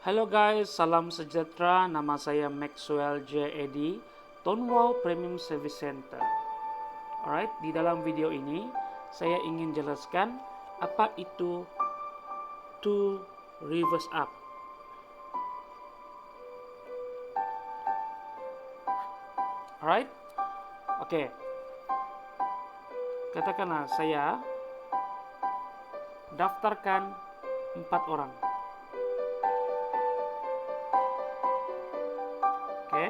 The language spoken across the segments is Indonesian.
Halo guys, salam sejahtera. Nama saya Maxwell J. Eddy, Tonwau Premium Service Center. Alright, di dalam video ini saya ingin jelaskan apa itu to reverse up. Alright, oke. Katakanlah saya daftarkan 4 orang. Oke.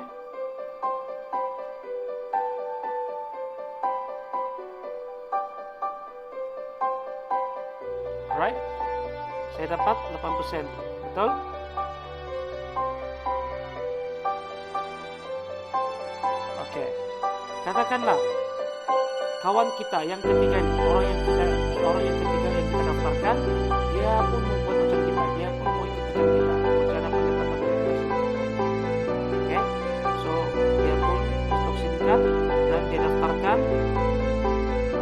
Alright, saya dapat 8%, betul? Oke, katakanlah kawan kita yang ketiga ini, orang yang ketiga yang kita daftarkan, dia pun membuat macam kita, dia pun mau ikut macam kita, rencana pendapatan bebas. Oke, so dia pun stok sindikat dan dia daftarkan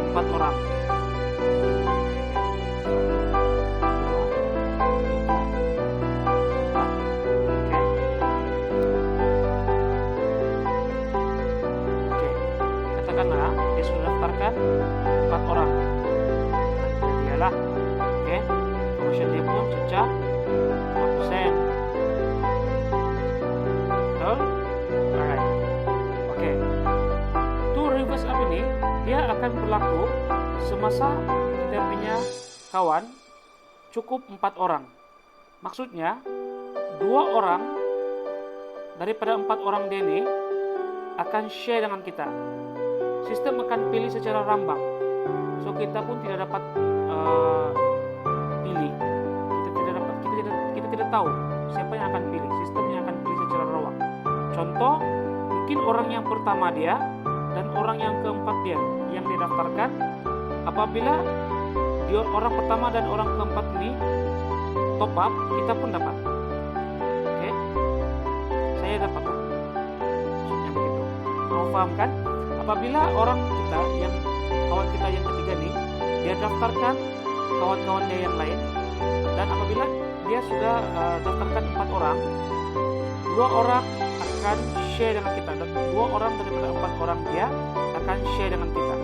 4 orang. Katakanlah dia sudah daftarkan 4 orang. Nah, dialah, oke, commission dia pun cecah 4%. Betul? Alright. Oke. To reverse up ini dia akan berlaku semasa kita punya kawan cukup 4 orang. Maksudnya 2 orang daripada 4 orang dia ini akan share dengan kita. Sistem akan pilih secara rambang, so kita pun tidak dapat pilih. Kita tidak tahu siapa yang akan pilih. Sistem yang akan pilih secara rawak. Contoh, mungkin orang yang pertama dia dan orang yang keempat dia yang didaftarkan. Apabila dia orang pertama dan orang keempat ini top up, kita pun dapat. Oke, saya dapat. Maksudnya begitu. Mau paham kan? Apabila orang kita yang kawan kita yang ketiga nih, dia daftarkan kawan-kawan dia yang lain, dan apabila dia sudah daftarkan 4 orang, 2 orang akan share dengan kita, dan 2 orang daripada 4 orang dia akan share dengan kita.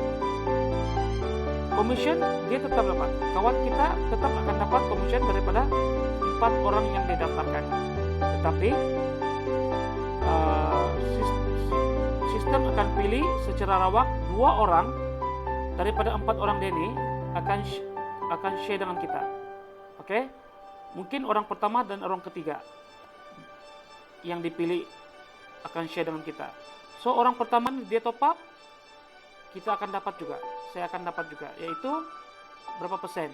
Commission dia tetap dapat, kawan kita tetap akan dapat commission daripada 4 orang yang didaftarkan, tetapi sistem akan pilih secara rawak 2 orang daripada 4 orang ini akan share dengan kita. Oke? Mungkin orang pertama dan orang ketiga yang dipilih akan share dengan kita. So orang pertama dia top up, kita akan dapat juga. Saya akan dapat juga, yaitu berapa persen?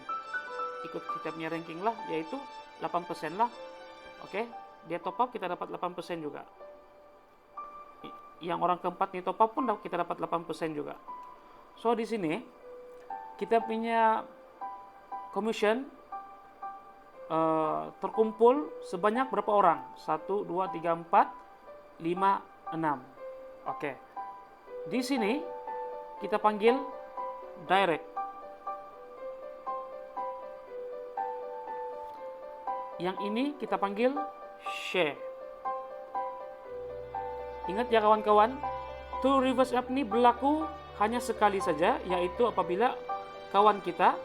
Ikut kita punya ranking lah, yaitu 8% lah. Oke? Dia top up, kita dapat 8% juga. Yang orang keempat nih top up pun kita dapat 8% juga. So di sini kita punya commission terkumpul sebanyak berapa orang? 1, 2, 3, 4, 5, 6. Oke. Di sini kita panggil direct. Yang ini kita panggil share. Ingat ya kawan-kawan, to reverse up ini berlaku hanya sekali saja, yaitu apabila kawan kita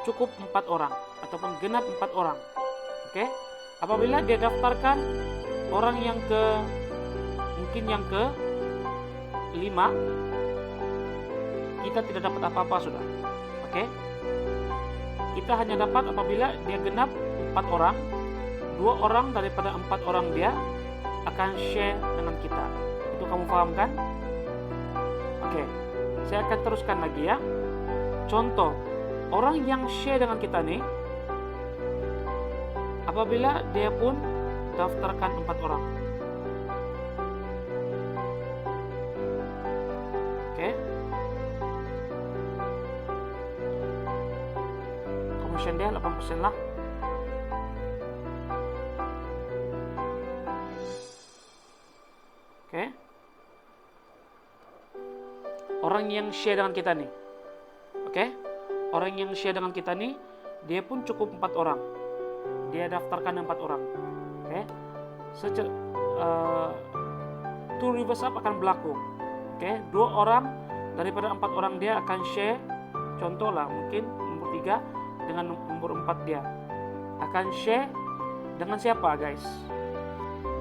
cukup 4 orang ataupun genap 4 orang. Oke? Apabila dia daftarkan orang yang mungkin yang ke 5, kita tidak dapat apa-apa sudah. Oke? Kita hanya dapat apabila dia genap 4 orang, 2 orang daripada 4 orang dia akan share dengan kita. Itu kamu paham kan? Oke, saya akan teruskan lagi ya. Contoh, orang yang share dengan kita nih, apabila dia pun daftarkan 4 orang. Oke, commission dia 8% lah. Oke. Orang yang share dengan kita nih. Oke? Orang yang share dengan kita nih, dia pun cukup 4 orang. Dia daftarkan 4 orang. Oke. To reverse up akan berlaku. Oke, 2 orang daripada 4 orang dia akan share. Contoh lah, mungkin nomor 3 dengan nomor 4 dia akan share dengan siapa guys?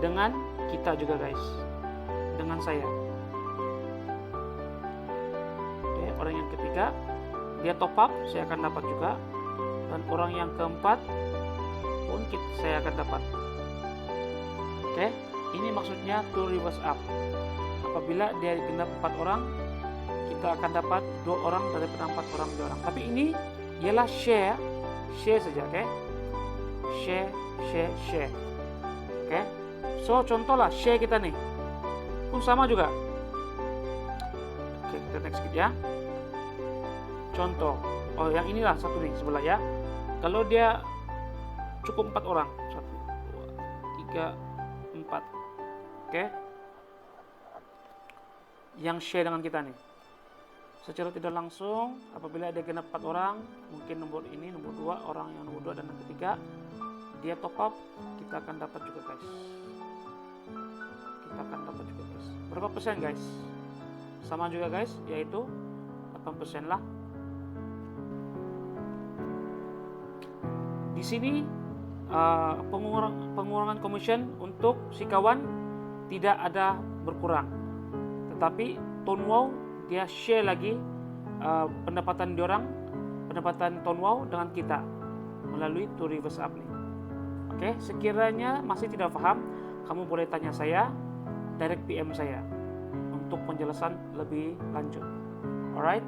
Dengan kita juga guys, dengan saya. Oke, orang yang ketiga dia top up, saya akan dapat juga. Dan orang yang keempat pun saya akan dapat. Oke, ini maksudnya to reverse up. Apabila dia genap 4 orang, kita akan dapat 2 orang daripada 4 orang 2 orang. Tapi ini ialah share saja, oke? Share. Oke. So contohlah share kita nih pun sama juga. Oke, kita next sedikit ya. Contoh, yang inilah satu nih sebelah ya. Kalau dia cukup 4 orang, 1, 2, 3, 4. Oke. Yang share dengan kita nih. Secara tidak langsung, apabila ada genap 4 orang, mungkin nomor ini, nomor 2, orang yang nomor 2 dan yang ketiga, dia top up, kita akan dapat juga guys. Berapa persen guys? Sama juga guys, yaitu 8% lah. Di sini pengurangan commission untuk si kawan tidak ada berkurang, tetapi Tonwow dia share lagi pendapatan Tonwow dengan kita melalui to reverse up nih. Oke, sekiranya masih tidak paham, kamu boleh tanya saya, direct PM saya untuk penjelasan lebih lanjut. Alright,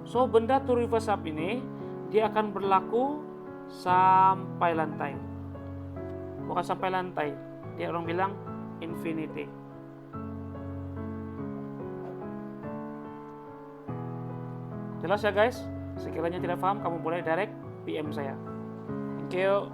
so benda to reverse up ini dia akan berlaku sampai lantai. Bukan sampai lantai, dia orang bilang infinity. Jelas ya guys? Sekiranya tidak paham, kamu boleh direct PM saya. Thank you.